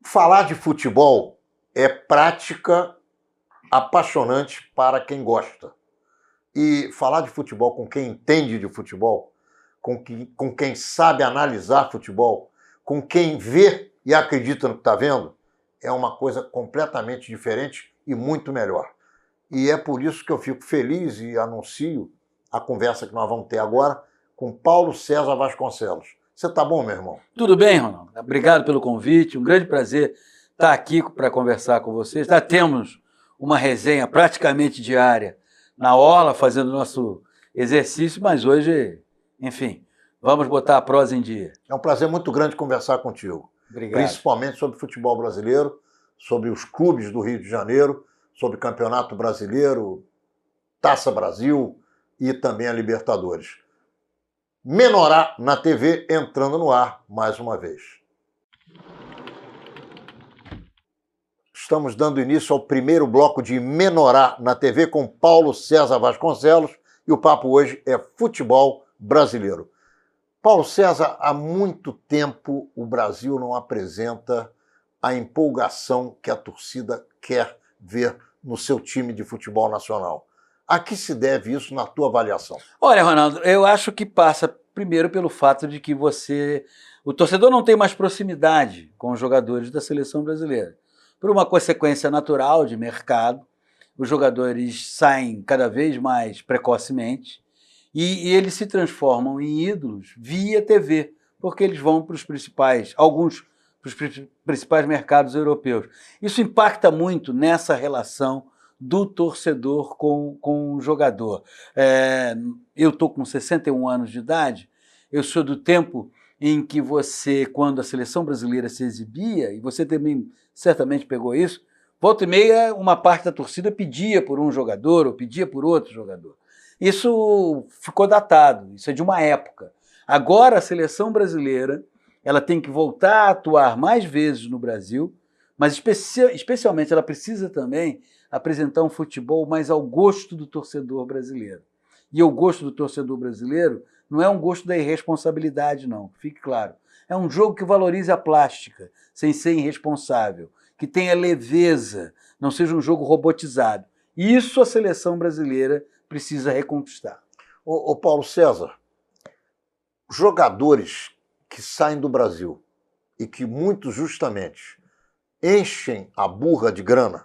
Falar de futebol é prática apaixonante para quem gosta. E falar de futebol com quem entende de futebol, com quem sabe analisar futebol, com quem vê e acredita no que está vendo, é uma coisa completamente diferente e muito melhor. E é por isso que eu fico feliz e anuncio a conversa que nós vamos ter agora com Paulo César Vasconcelos. Você tá bom, meu irmão? Tudo bem, Ronaldo. Obrigado pelo convite. Um grande prazer estar aqui para conversar com vocês. Já temos uma resenha praticamente diária na orla, fazendo nosso exercício, mas hoje, enfim, vamos botar a prosa em dia. É um prazer muito grande conversar contigo. Obrigado. Principalmente sobre futebol brasileiro, sobre os clubes do Rio de Janeiro, sobre o Campeonato Brasileiro, Taça Brasil e também a Libertadores. Menorá na TV entrando no ar mais uma vez. Estamos dando início ao primeiro bloco de Menorá na TV com Paulo César Vasconcelos e o papo hoje é futebol brasileiro. Paulo César, há muito tempo o Brasil não apresenta a empolgação que a torcida quer ver no seu time de futebol nacional. A que se deve isso na tua avaliação? Olha, Ronaldo, eu acho que passa primeiro pelo fato de que o torcedor não tem mais proximidade com os jogadores da seleção brasileira. Por uma consequência natural de mercado, os jogadores saem cada vez mais precocemente e eles se transformam em ídolos via TV, porque eles vão para os principais mercados europeus. Isso impacta muito nessa relação do torcedor com o jogador. Eu estou com 61 anos de idade, eu sou do tempo em que quando a seleção brasileira se exibia, e você também certamente pegou isso, volta e meia uma parte da torcida pedia por um jogador ou pedia por outro jogador. Isso ficou datado, isso é de uma época. Agora a seleção brasileira ela tem que voltar a atuar mais vezes no Brasil, mas especialmente ela precisa também apresentar um futebol mais ao gosto do torcedor brasileiro. E o gosto do torcedor brasileiro não é um gosto da irresponsabilidade, não, fique claro. É um jogo que valorize a plástica, sem ser irresponsável, que tenha leveza, não seja um jogo robotizado. Isso a seleção brasileira precisa reconquistar. Ô Paulo César, jogadores que saem do Brasil e que muito justamente enchem a burra de grana,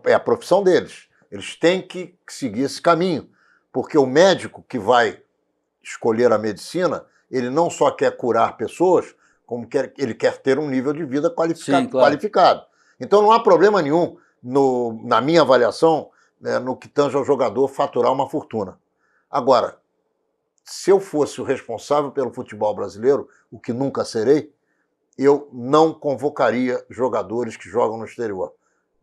é a profissão deles. Eles têm que seguir esse caminho, porque o médico que vai escolher a medicina, ele não só quer curar pessoas, como ele quer ter um nível de vida qualificado. Então não há problema nenhum, na minha avaliação, no que tange ao jogador faturar uma fortuna. Agora, se eu fosse o responsável pelo futebol brasileiro, o que nunca serei, eu não convocaria jogadores que jogam no exterior.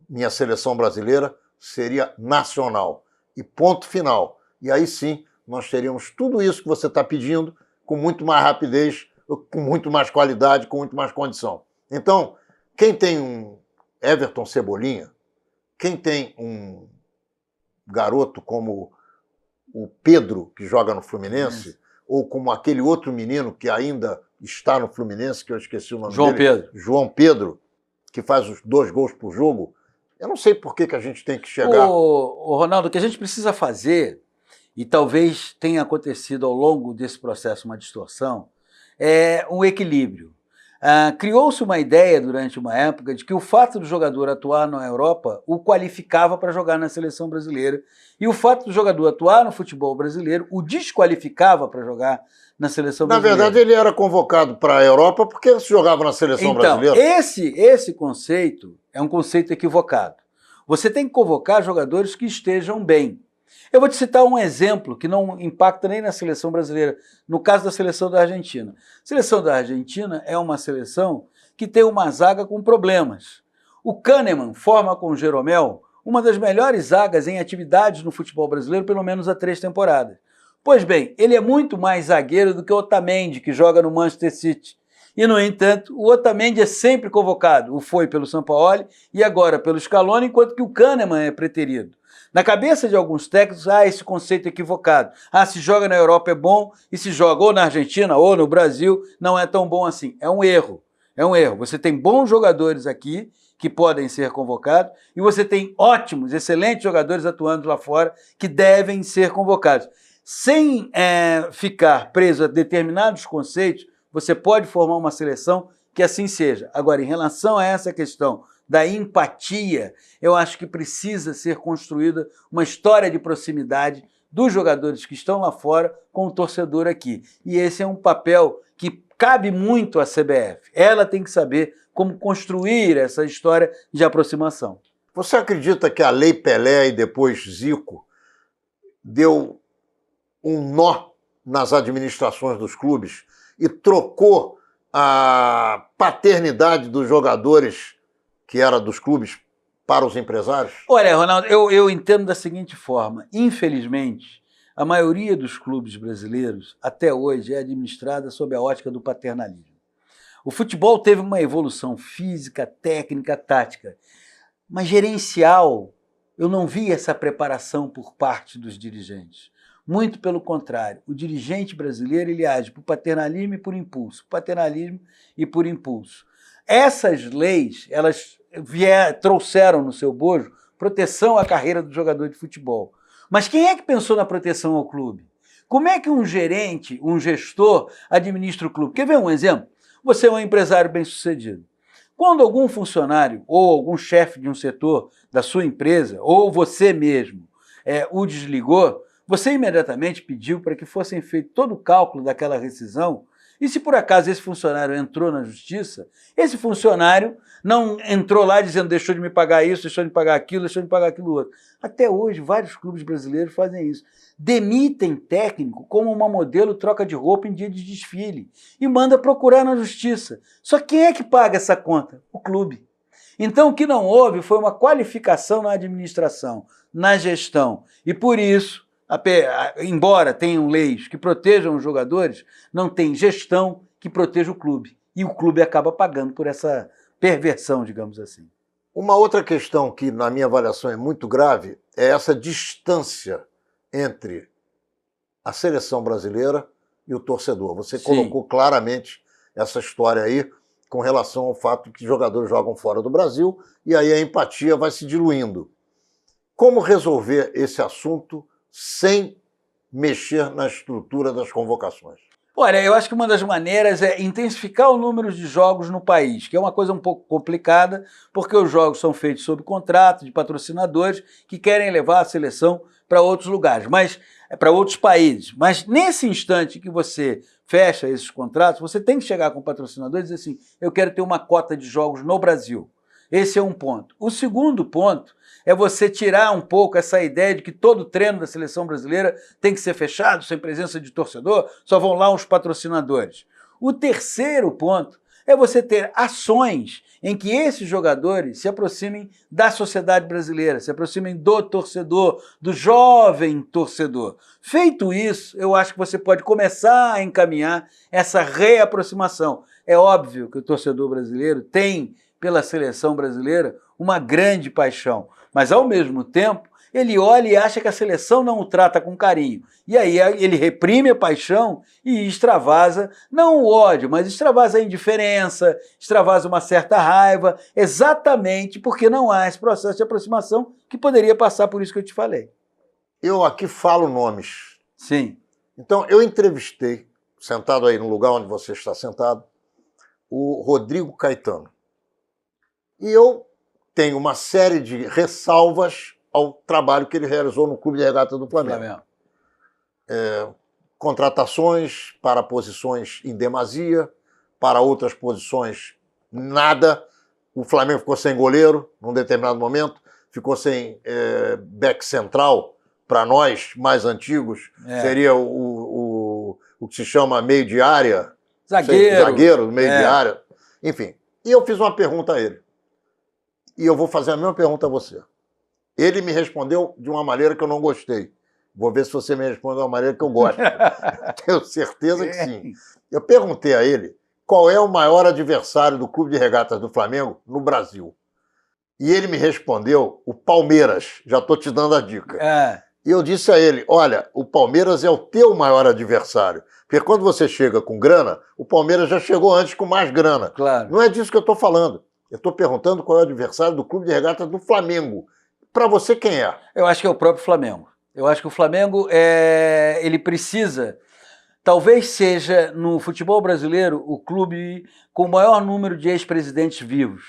Minha seleção brasileira seria nacional. E ponto final. E aí sim, nós teríamos tudo isso que você está pedindo com muito mais rapidez, com muito mais qualidade, com muito mais condição. Então, quem tem um Everton Cebolinha, quem tem um garoto como o Pedro, que joga no Fluminense, ou como aquele outro menino que ainda está no Fluminense, que eu esqueci o nome dele. João Pedro, que faz os 2 gols por jogo. Eu não sei por que a gente tem que chegar... Ô, Ronaldo, o que a gente precisa fazer, e talvez tenha acontecido ao longo desse processo uma distorção, é um equilíbrio. Criou-se uma ideia durante uma época de que o fato do jogador atuar na Europa o qualificava para jogar na seleção brasileira e o fato do jogador atuar no futebol brasileiro o desqualificava para jogar na seleção brasileira. Na verdade, ele era convocado para a Europa porque se jogava na seleção brasileira. Esse conceito é um conceito equivocado. Você tem que convocar jogadores que estejam bem. Eu vou te citar um exemplo que não impacta nem na seleção brasileira, no caso da seleção da Argentina. A seleção da Argentina é uma seleção que tem uma zaga com problemas. O Kahneman forma com o Jeromel uma das melhores zagas em atividades no futebol brasileiro, pelo menos há 3 temporadas. Pois bem, ele é muito mais zagueiro do que o Otamendi, que joga no Manchester City. E, no entanto, o Otamendi é sempre convocado. O foi pelo Sampaoli e agora pelo Scaloni, enquanto que o Kahneman é preterido. Na cabeça de alguns técnicos, há esse conceito equivocado. Se joga na Europa é bom, e se joga ou na Argentina ou no Brasil, não é tão bom assim. É um erro. É um erro. Você tem bons jogadores aqui que podem ser convocados e você tem ótimos, excelentes jogadores atuando lá fora que devem ser convocados. Sem ficar preso a determinados conceitos, você pode formar uma seleção que assim seja. Agora, em relação a essa questão da empatia, eu acho que precisa ser construída uma história de proximidade dos jogadores que estão lá fora com o torcedor aqui. E esse é um papel que cabe muito à CBF. Ela tem que saber como construir essa história de aproximação. Você acredita que a Lei Pelé e depois Zico deu um nó nas administrações dos clubes e trocou a paternidade dos jogadores, que era dos clubes, para os empresários? Olha, Ronaldo, eu entendo da seguinte forma. Infelizmente, a maioria dos clubes brasileiros, até hoje, é administrada sob a ótica do paternalismo. O futebol teve uma evolução física, técnica, tática, mas gerencial, eu não vi essa preparação por parte dos dirigentes. Muito pelo contrário, o dirigente brasileiro ele age por paternalismo e por impulso, paternalismo e por impulso. Essas leis, elas trouxeram no seu bojo proteção à carreira do jogador de futebol. Mas quem é que pensou na proteção ao clube? Como é que um gerente, um gestor administra o clube? Quer ver um exemplo? Você é um empresário bem-sucedido. Quando algum funcionário ou algum chefe de um setor da sua empresa, ou você mesmo, o desligou, você imediatamente pediu para que fossem feito todo o cálculo daquela rescisão. E se por acaso esse funcionário entrou na justiça, esse funcionário não entrou lá dizendo deixou de me pagar isso, deixou de me pagar aquilo, deixou de me pagar aquilo outro. Até hoje, vários clubes brasileiros fazem isso. Demitem técnico como uma modelo troca de roupa em dia de desfile e manda procurar na justiça. Só quem é que paga essa conta? O clube. Então o que não houve foi uma qualificação na administração, na gestão. E por isso, embora tenham leis que protejam os jogadores, não tem gestão que proteja o clube. E o clube acaba pagando por essa perversão, digamos assim. Uma outra questão que, na minha avaliação, é muito grave é essa distância entre a seleção brasileira e o torcedor. Você colocou claramente essa história aí com relação ao fato que jogadores jogam fora do Brasil e aí a empatia vai se diluindo. Como resolver esse assunto sem mexer na estrutura das convocações? Olha, eu acho que uma das maneiras é intensificar o número de jogos no país, que é uma coisa um pouco complicada, porque os jogos são feitos sob contrato de patrocinadores que querem levar a seleção para outros lugares, para outros países. Mas nesse instante que você fecha esses contratos, você tem que chegar com o patrocinador e dizer assim, eu quero ter uma cota de jogos no Brasil. Esse é um ponto. O segundo ponto é você tirar um pouco essa ideia de que todo treino da seleção brasileira tem que ser fechado, sem presença de torcedor, só vão lá os patrocinadores. O terceiro ponto é você ter ações em que esses jogadores se aproximem da sociedade brasileira, se aproximem do torcedor, do jovem torcedor. Feito isso, eu acho que você pode começar a encaminhar essa reaproximação. É óbvio que o torcedor brasileiro tem pela seleção brasileira uma grande paixão, mas ao mesmo tempo ele olha e acha que a seleção não o trata com carinho. E aí ele reprime a paixão e extravasa, não o ódio, mas extravasa a indiferença, extravasa uma certa raiva, exatamente porque não há esse processo de aproximação que poderia passar por isso que eu te falei. Eu aqui falo nomes. Sim. Então, eu entrevistei, sentado aí no lugar onde você está sentado, o Rodrigo Caetano. E eu tenho uma série de ressalvas ao trabalho que ele realizou no Clube de Regatas do Flamengo. Contratações para posições em demasia, para outras posições nada. O Flamengo ficou sem goleiro num determinado momento, ficou sem back central, para nós mais antigos, seria o que se chama meio de área. Zagueiro, meio de área. Enfim, e eu fiz uma pergunta a ele. E eu vou fazer a mesma pergunta a você. Ele me respondeu de uma maneira que eu não gostei. Vou ver se você me responde de uma maneira que eu gosto. Tenho certeza que sim. Eu perguntei a ele qual é o maior adversário do Clube de Regatas do Flamengo no Brasil. E ele me respondeu o Palmeiras. Já estou te dando a dica. E eu disse a ele, olha, o Palmeiras é o teu maior adversário. Porque quando você chega com grana, o Palmeiras já chegou antes com mais grana. Claro. Não é disso que eu estou falando. Eu estou perguntando qual é o adversário do Clube de Regatas do Flamengo. Para você, quem é? Eu acho que é o próprio Flamengo. Eu acho que o Flamengo, ele precisa, talvez seja no futebol brasileiro o clube com o maior número de ex-presidentes vivos.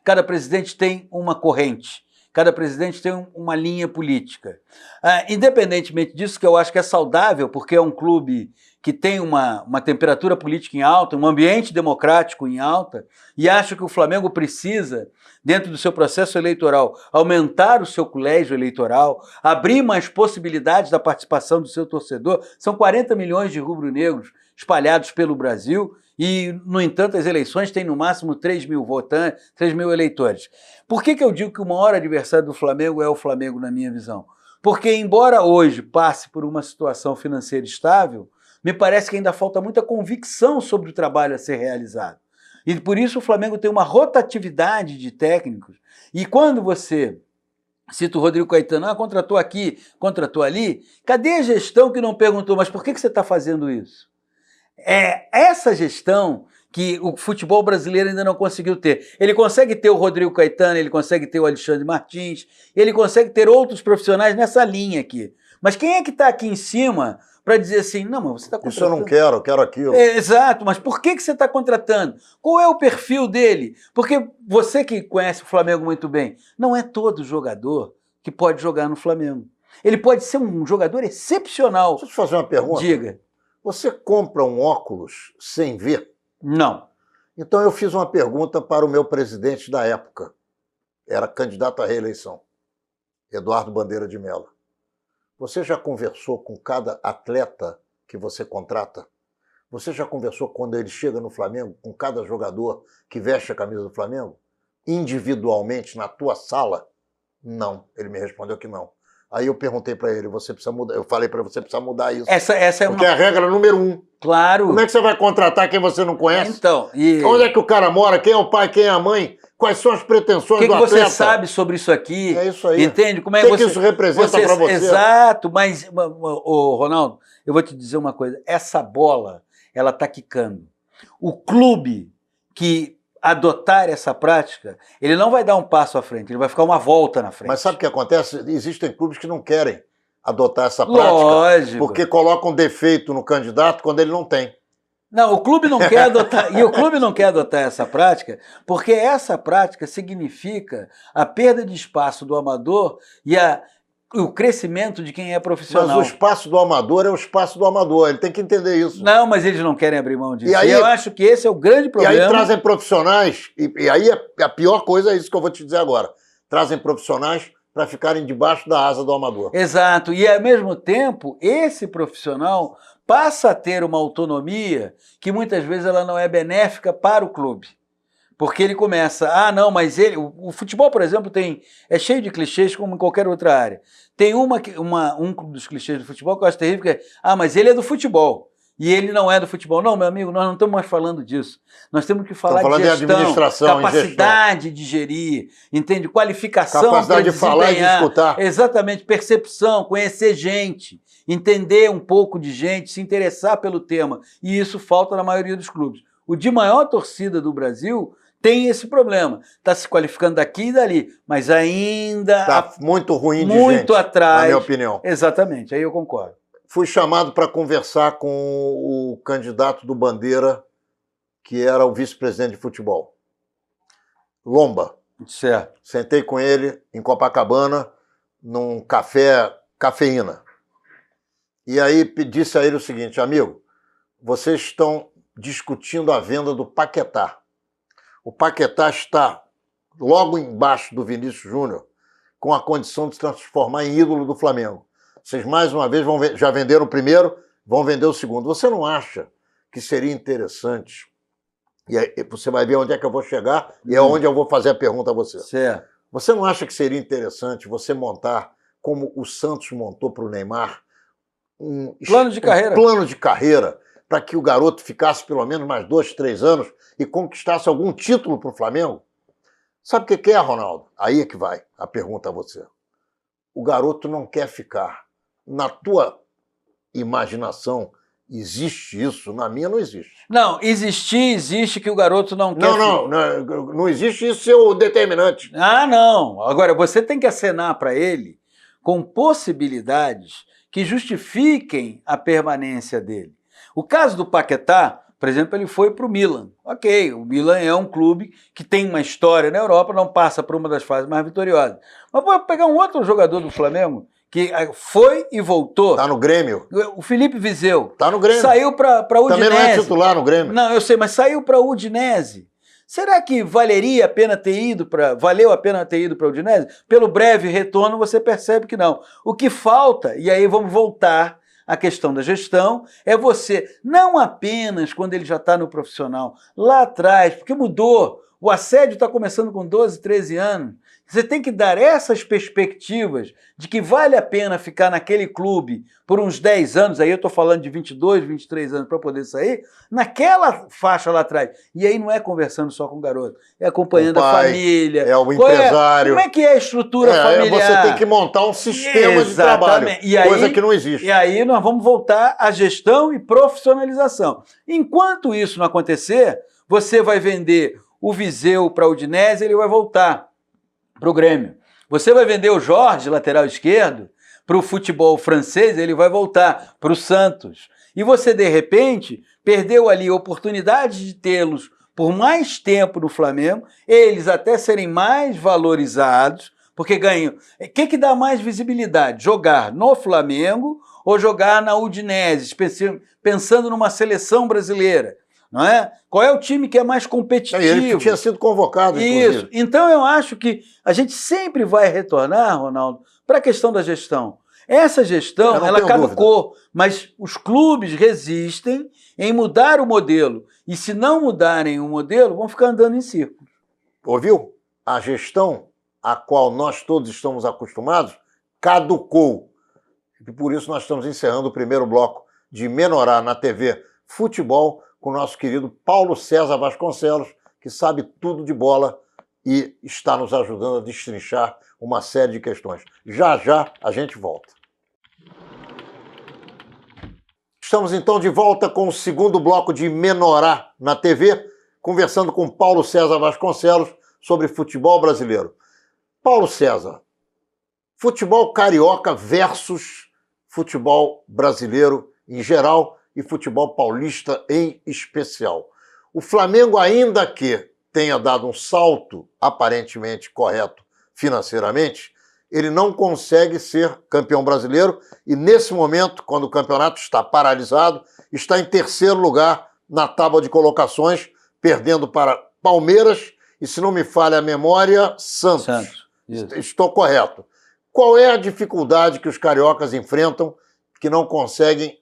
Cada presidente tem uma corrente, cada presidente tem uma linha política. Independentemente disso, que eu acho que é saudável, porque é um clube que tem uma temperatura política em alta, um ambiente democrático em alta, e acho que o Flamengo precisa, dentro do seu processo eleitoral, aumentar o seu colégio eleitoral, abrir mais possibilidades da participação do seu torcedor. São 40 milhões de rubro-negros espalhados pelo Brasil e, no entanto, as eleições têm no máximo 3 mil votantes, 3 mil eleitores. Por que eu digo que o maior adversário do Flamengo é o Flamengo, na minha visão? Porque, embora hoje passe por uma situação financeira estável, me parece que ainda falta muita convicção sobre o trabalho a ser realizado. E por isso o Flamengo tem uma rotatividade de técnicos. E quando você cita o Rodrigo Caetano, contratou aqui, contratou ali, cadê a gestão que não perguntou, mas por que você está fazendo isso? É essa gestão que o futebol brasileiro ainda não conseguiu ter. Ele consegue ter o Rodrigo Caetano, ele consegue ter o Alexandre Martins, ele consegue ter outros profissionais nessa linha aqui. Mas quem é que está aqui em cima para dizer assim, não, mas você está contratando... Isso eu não quero, eu quero aquilo. Exato, mas por que você está contratando? Qual é o perfil dele? Porque você que conhece o Flamengo muito bem, não é todo jogador que pode jogar no Flamengo. Ele pode ser um jogador excepcional. Deixa eu te fazer uma pergunta. Diga. Você compra um óculos sem ver? Não. Então eu fiz uma pergunta para o meu presidente da época. Era candidato à reeleição, Eduardo Bandeira de Mello. Você já conversou com cada atleta que você contrata? Você já conversou quando ele chega no Flamengo com cada jogador que veste a camisa do Flamengo? Individualmente, na tua sala? Não. Ele me respondeu que não. Aí eu perguntei para ele, você precisa mudar. Eu falei para você precisa mudar isso. Essa é porque é a regra número 1. Claro. Como é que você vai contratar quem você não conhece? Então, onde é que o cara mora? Quem é o pai? Quem é a mãe? Quais são as pretensões do atleta? O que você sabe sobre isso aqui? É isso aí. Entende? Como é que isso representa para você? Exato, mas, Ronaldo, eu vou te dizer uma coisa. Essa bola, ela está quicando. O clube que adotar essa prática, ele não vai dar um passo à frente, ele vai ficar uma volta na frente. Mas sabe o que acontece? Existem clubes que não querem adotar essa prática. Lógico. Porque colocam defeito no candidato quando ele não tem. Não, o clube não quer adotar, e o clube não quer adotar essa prática, porque essa prática significa a perda de espaço do amador e o crescimento de quem é profissional. Mas o espaço do amador é o espaço do amador, ele tem que entender isso. Não, mas eles não querem abrir mão disso. E aí, eu acho que esse é o grande problema. E aí trazem profissionais, e aí a pior coisa é isso que eu vou te dizer agora. Trazem profissionais para ficarem debaixo da asa do amador. Exato, e ao mesmo tempo, esse profissional passa a ter uma autonomia que muitas vezes ela não é benéfica para o clube. Porque ele começa, não, mas o futebol, por exemplo, é cheio de clichês como em qualquer outra área. Tem um dos clichês do futebol que eu acho terrível, que é, mas ele é do futebol. E ele não é do futebol. Não, meu amigo, nós não estamos mais falando disso. Nós temos que falar de gestão, administração, capacidade de gerir, entende? Qualificação, capacidade de falar e de escutar. Exatamente, percepção, conhecer gente, entender um pouco de gente, se interessar pelo tema. E isso falta na maioria dos clubes. O de maior torcida do Brasil tem esse problema. Está se qualificando daqui e dali, mas ainda... Está muito ruim de muito gente, atrás. na minha opinião. Exatamente, aí eu concordo. Fui chamado para conversar com o candidato do Bandeira, que era o vice-presidente de futebol. Lomba. Certo. Sentei com ele em Copacabana, num cafeína. E aí disse a ele o seguinte, amigo, vocês estão discutindo a venda do Paquetá. O Paquetá está logo embaixo do Vinícius Júnior, com a condição de se transformar em ídolo do Flamengo. Vocês, mais uma vez, já venderam o primeiro, vão vender o segundo. Você não acha que seria interessante, e aí você vai ver onde é que eu vou chegar, e é onde eu vou fazer a pergunta a você. Certo. Você não acha que seria interessante você montar, como o Santos montou para o Neymar, plano de carreira? Plano de carreira, para que o garoto ficasse pelo menos mais 2, 3 anos e conquistasse algum título para o Flamengo? Sabe o que é, Ronaldo? Aí é que vai a pergunta a você. O garoto não quer ficar. Na tua imaginação, Existe isso? Na minha não existe. Não, existe que o garoto não quer... Não existe isso ser o determinante. Ah, não. Agora, você tem que acenar para ele com possibilidades que justifiquem a permanência dele. O caso do Paquetá, por exemplo, ele foi para o Milan. Ok, o Milan é um clube que tem uma história na Europa, não passa por uma das fases mais vitoriosas. Mas vou pegar um outro jogador do Flamengo que foi e voltou. Tá no Grêmio. O Felipe Viseu. Tá no Grêmio. Saiu para Udinese. Também não é titular no Grêmio. Não, eu sei, mas saiu para Udinese. Será que valeria a pena ter ido para... Valeu a pena ter ido para Udinese? Pelo breve retorno, você percebe que não. O que falta, e aí vamos voltar à questão da gestão, é você, não apenas quando ele já está no profissional, lá atrás, porque mudou, o assédio está começando com 12, 13 anos, você tem que dar essas perspectivas de que vale a pena ficar naquele clube por uns 10 anos, aí eu estou falando de 22, 23 anos para poder sair, naquela faixa lá atrás. E aí não é conversando só com o garoto, é acompanhando a família. É o empresário. Como é que é a estrutura familiar? Você tem que montar um sistema de trabalho, coisa que não existe. E aí nós vamos voltar à gestão e profissionalização. Enquanto isso não acontecer, você vai vender o Viseu para o Udinese, ele vai voltar para o Grêmio. Você vai vender o Jorge, lateral esquerdo, para o futebol francês, ele vai voltar para o Santos. E você, de repente, perdeu ali a oportunidade de tê-los por mais tempo no Flamengo, eles até serem mais valorizados, porque ganham. O que dá mais visibilidade? Jogar no Flamengo ou jogar na Udinese, pensando numa seleção brasileira? Não é? Qual é o time que é mais competitivo? Ele que tinha sido convocado, inclusive. Isso. Então eu acho que a gente sempre vai retornar, Ronaldo, para a questão da gestão. Essa gestão, ela caducou, mas os clubes resistem em mudar o modelo. E se não mudarem o modelo, vão ficar andando em círculos. Ouviu? A gestão a qual nós todos estamos acostumados caducou. E por isso nós estamos encerrando o primeiro bloco de Menorá na TV Futebol, com o nosso querido Paulo César Vasconcelos, que sabe tudo de bola e está nos ajudando a destrinchar uma série de questões. Já, já a gente volta. Estamos então de volta com o segundo bloco de Menorá na TV, conversando com Paulo César Vasconcelos sobre futebol brasileiro. Paulo César, futebol carioca versus futebol brasileiro em geral e futebol paulista em especial. O Flamengo, ainda que tenha dado um salto aparentemente correto financeiramente, ele não consegue ser campeão brasileiro e, nesse momento, quando o campeonato está paralisado, está em terceiro lugar na tábua de colocações, perdendo para Palmeiras e, se não me falha a memória, Santos. Estou correto. Qual é a dificuldade que os cariocas enfrentam que não conseguem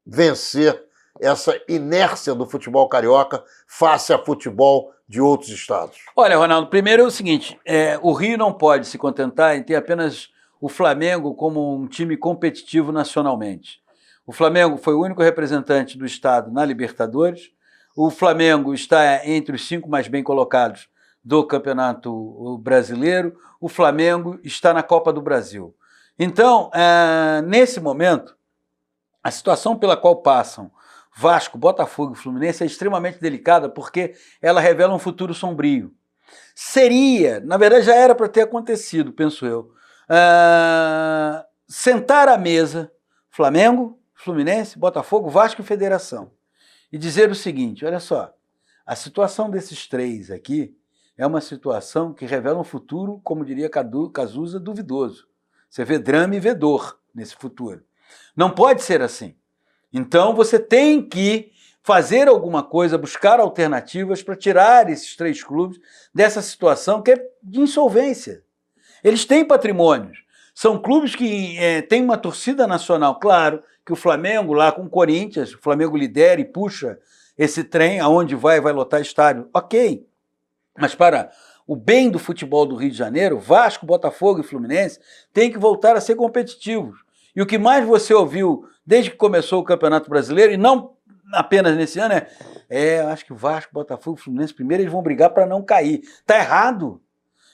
vencer essa inércia do futebol carioca face a futebol de outros estados? Olha, Ronaldo, primeiro é o seguinte, o Rio não pode se contentar em ter apenas o Flamengo como um time competitivo nacionalmente. O Flamengo foi o único representante do estado na Libertadores, o Flamengo está entre os 5 mais bem colocados do Campeonato Brasileiro, o Flamengo está na Copa do Brasil. Então, nesse momento, a situação pela qual passam Vasco, Botafogo e Fluminense é extremamente delicada porque ela revela um futuro sombrio. Seria, na verdade já era para ter acontecido, penso eu, sentar à mesa Flamengo, Fluminense, Botafogo, Vasco e Federação e dizer o seguinte, olha só, a situação desses três aqui é uma situação que revela um futuro, como diria Cazuza, duvidoso. Você vê drama e vê dor nesse futuro. Não pode ser assim. Então você tem que fazer alguma coisa, buscar alternativas para tirar esses 3 clubes dessa situação que é de insolvência. Eles têm patrimônios. São clubes que têm uma torcida nacional. Claro que o Flamengo lá com o Corinthians, o Flamengo lidera e puxa esse trem, aonde vai lotar estádio. Ok. Mas para o bem do futebol do Rio de Janeiro, Vasco, Botafogo e Fluminense têm que voltar a ser competitivos. E o que mais você ouviu desde que começou o Campeonato Brasileiro, e não apenas nesse ano, acho que o Vasco, Botafogo e Fluminense primeiro eles vão brigar para não cair. Está errado.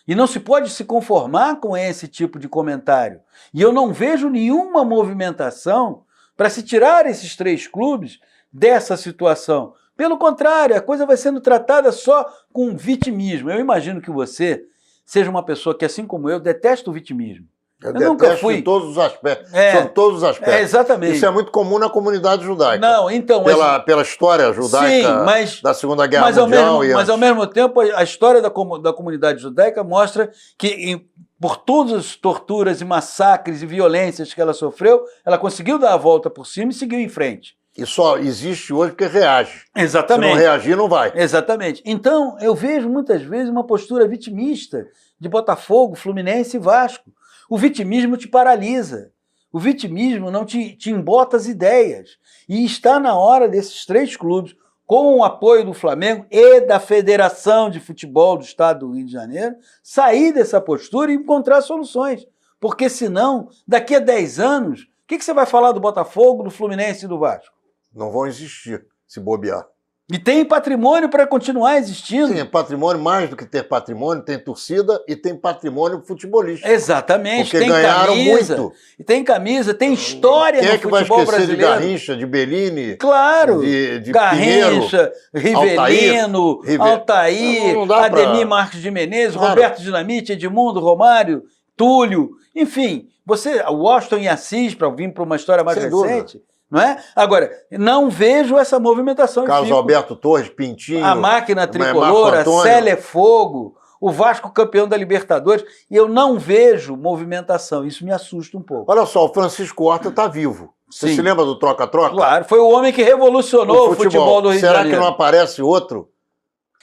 E não se pode se conformar com esse tipo de comentário. E eu não vejo nenhuma movimentação para se tirar esses 3 clubes dessa situação. Pelo contrário, a coisa vai sendo tratada só com vitimismo. Eu imagino que você seja uma pessoa que, assim como eu, detesta o vitimismo. Eu nunca fui em todos os aspectos, sobre todos os aspectos. Exatamente. Isso é muito comum na comunidade judaica. Não, então, pela história judaica da Segunda Guerra Mundial. Mas, ao mesmo tempo, a história da comunidade judaica mostra que, por todas as torturas e massacres e violências que ela sofreu, ela conseguiu dar a volta por cima e seguiu em frente. E só existe hoje porque reage. Exatamente. Se não reagir, não vai. Exatamente. Então, eu vejo muitas vezes uma postura vitimista de Botafogo, Fluminense e Vasco. O vitimismo te paralisa. O vitimismo não te embota as ideias. E está na hora desses 3 clubes, com o apoio do Flamengo e da Federação de Futebol do Estado do Rio de Janeiro, sair dessa postura e encontrar soluções. Porque senão, daqui a 10 anos, o que você vai falar do Botafogo, do Fluminense e do Vasco? Não vão existir, se bobear. E tem patrimônio para continuar existindo. Sim, patrimônio, mais do que ter patrimônio, tem torcida e tem patrimônio futebolístico. Exatamente. Porque tem ganharam camisa, muito. E tem camisa, tem história no futebol brasileiro. Quem é que vai esquecer de Garrincha, de Bellini? Claro. De Garrincha, Pinheiro, Rivelino, Altair, Ademir Marques de Menezes, Roberto Dinamite, Edmundo, Romário, Túlio, enfim. O Washington e Assis, para vir para uma história mais recente. Não é? Agora, não vejo essa movimentação. Carlos Alberto Torres, Pintinho, a máquina tricolor, a Célia Fogo, o Vasco campeão da Libertadores, e eu não vejo movimentação. Isso me assusta um pouco. Olha só, o Francisco Horta está vivo. Você se lembra do troca-troca? Claro, foi o homem que revolucionou o futebol do Rio de Janeiro. Será que não aparece outro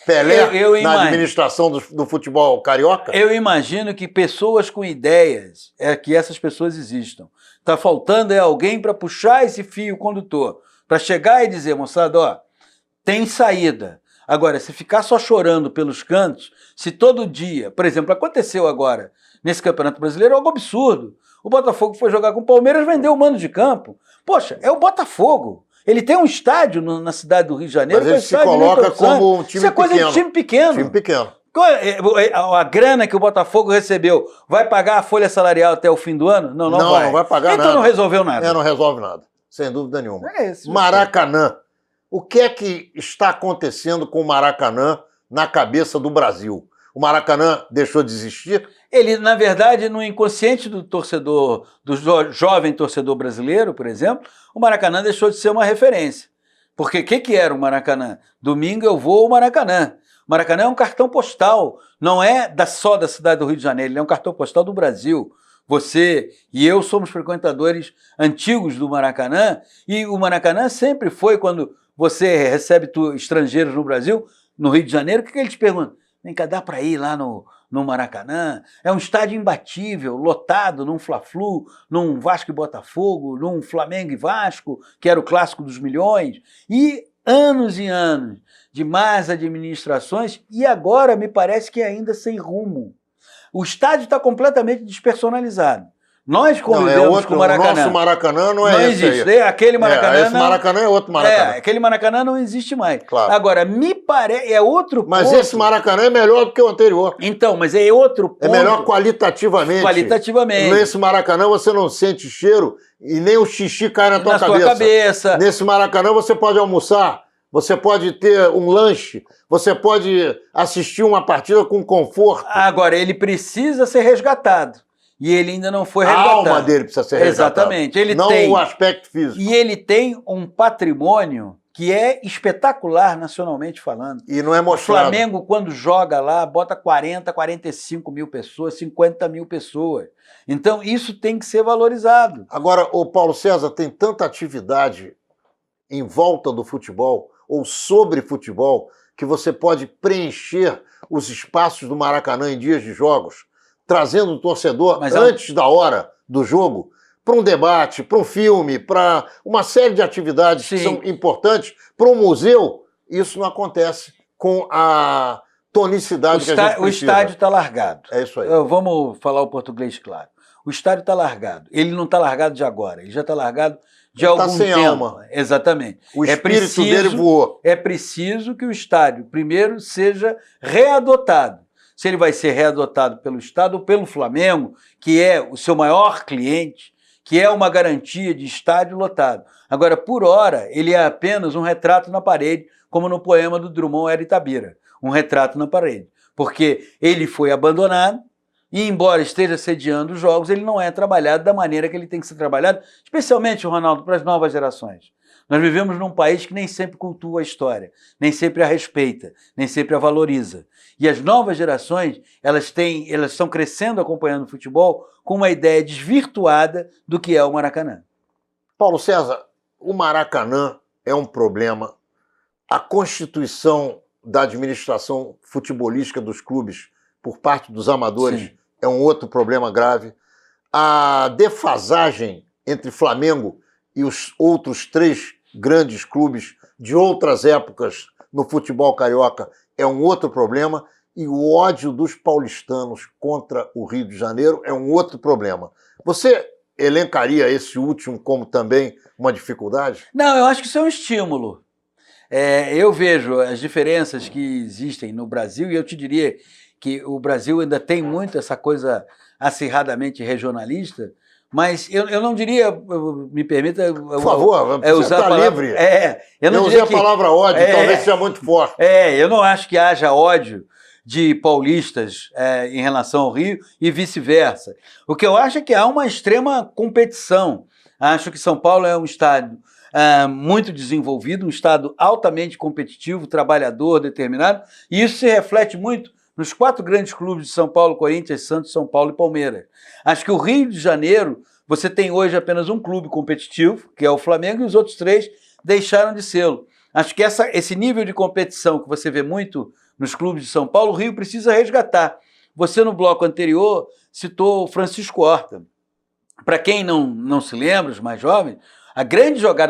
Pelé na administração do futebol carioca? Eu imagino que pessoas com ideias, que essas pessoas existam. Está faltando alguém para puxar esse fio condutor, para chegar e dizer, moçada, ó, tem saída. Agora, se ficar só chorando pelos cantos, se todo dia, por exemplo, aconteceu agora nesse Campeonato Brasileiro, é algo absurdo. O Botafogo foi jogar com o Palmeiras, vendeu o mando de campo. Poxa, é o Botafogo. Ele tem um estádio na cidade do Rio de Janeiro. Mas ele se coloca como um time pequeno. Isso é coisa de time pequeno. Time pequeno. A grana que o Botafogo recebeu vai pagar a folha salarial até o fim do ano? Não vai. Não vai pagar então nada. Então não resolveu nada. Não resolve nada, sem dúvida nenhuma. Isso, Maracanã. O que é que está acontecendo com o Maracanã na cabeça do Brasil? O Maracanã deixou de existir? Ele, na verdade, no inconsciente do torcedor, do jovem torcedor brasileiro, por exemplo, o Maracanã deixou de ser uma referência. Porque o que era o Maracanã? Domingo eu vou ao Maracanã. O Maracanã é um cartão postal, não é só da cidade do Rio de Janeiro, ele é um cartão postal do Brasil. Você e eu somos frequentadores antigos do Maracanã, e o Maracanã sempre foi, quando você recebe estrangeiros no Brasil, no Rio de Janeiro, o que eles perguntam? Vem cá, dá para ir lá no Maracanã? É um estádio imbatível, lotado num Fla-Flu, num Vasco e Botafogo, num Flamengo e Vasco, que era o clássico dos milhões, e anos de más administrações, e agora me parece que ainda sem rumo. O estádio está completamente despersonalizado. Nós convivemos com o Maracanã. O nosso Maracanã não é esse existe. aí. Aquele Maracanã esse Maracanã é outro Maracanã. Aquele Maracanã não existe mais. Claro. Agora, me parece... É outro Mas ponto. esse Maracanã é melhor do que o anterior. Então, mas é outro ponto. É melhor qualitativamente. Qualitativamente. Nesse Maracanã você não sente cheiro e nem o xixi cai na tua cabeça. Nesse Maracanã você pode almoçar, você pode ter um lanche, você pode assistir uma partida com conforto. Agora, ele precisa ser resgatado. E ele ainda não foi resgatado. A alma dele precisa ser resgatada. Exatamente. Não o aspecto físico. E ele tem um patrimônio que é espetacular nacionalmente falando. E não é mostrado. O Flamengo, quando joga lá, bota 40, 45 mil pessoas, 50 mil pessoas. Então, isso tem que ser valorizado. Agora, o Paulo César, tem tanta atividade em volta do futebol ou sobre futebol que você pode preencher os espaços do Maracanã em dias de jogos, trazendo o torcedor antes da hora do jogo para um debate, para um filme, para uma série de atividades que são importantes, para um museu. Isso não acontece com a tonicidade que a gente precisa. O estádio está largado. É isso aí. Vamos falar o português claro. O estádio está largado. Ele não está largado de agora, ele já está largado de algum tempo. Está sem alma. Exatamente. O espírito dele voou. É preciso que o estádio, primeiro, seja readotado. Se ele vai ser readotado pelo Estado ou pelo Flamengo, que é o seu maior cliente, que é uma garantia de estádio lotado. Agora, por hora, ele é apenas um retrato na parede, como no poema do Drummond era Itabira, um retrato na parede. Porque ele foi abandonado e, embora esteja sediando os jogos, ele não é trabalhado da maneira que ele tem que ser trabalhado, especialmente, Ronaldo, para as novas gerações. Nós vivemos num país que nem sempre cultua a história, nem sempre a respeita, nem sempre a valoriza. E as novas gerações, elas estão crescendo acompanhando o futebol com uma ideia desvirtuada do que é o Maracanã. Paulo César, o Maracanã é um problema. A constituição da administração futebolística dos clubes por parte dos amadores Sim. é um outro problema grave. A defasagem entre Flamengo e os outros 3 grandes clubes de outras épocas no futebol carioca é um outro problema. E o ódio dos paulistanos contra o Rio de Janeiro é um outro problema. Você elencaria esse último como também uma dificuldade? Não, eu acho que isso é um estímulo. Eu vejo as diferenças que existem no Brasil e eu te diria que o Brasil ainda tem muito essa coisa acirradamente regionalista, mas eu não diria, me permita... Por favor, você usar está a palavra, livre. Eu não usei diria a palavra ódio, talvez seja muito forte. Eu não acho que haja ódio de paulistas em relação ao Rio e vice-versa. O que eu acho é que há uma extrema competição. Acho que São Paulo é um estado muito desenvolvido, um estado altamente competitivo, trabalhador, determinado, e isso se reflete muito nos 4 grandes clubes de São Paulo, Corinthians, Santos, São Paulo e Palmeiras. Acho que o Rio de Janeiro, você tem hoje apenas um clube competitivo, que é o Flamengo, e os outros 3 deixaram de sê-lo. Acho que esse nível de competição que você vê muito nos clubes de São Paulo, o Rio precisa resgatar. Você, no bloco anterior, citou o Francisco Horta. Para quem não se lembra, os mais jovens, a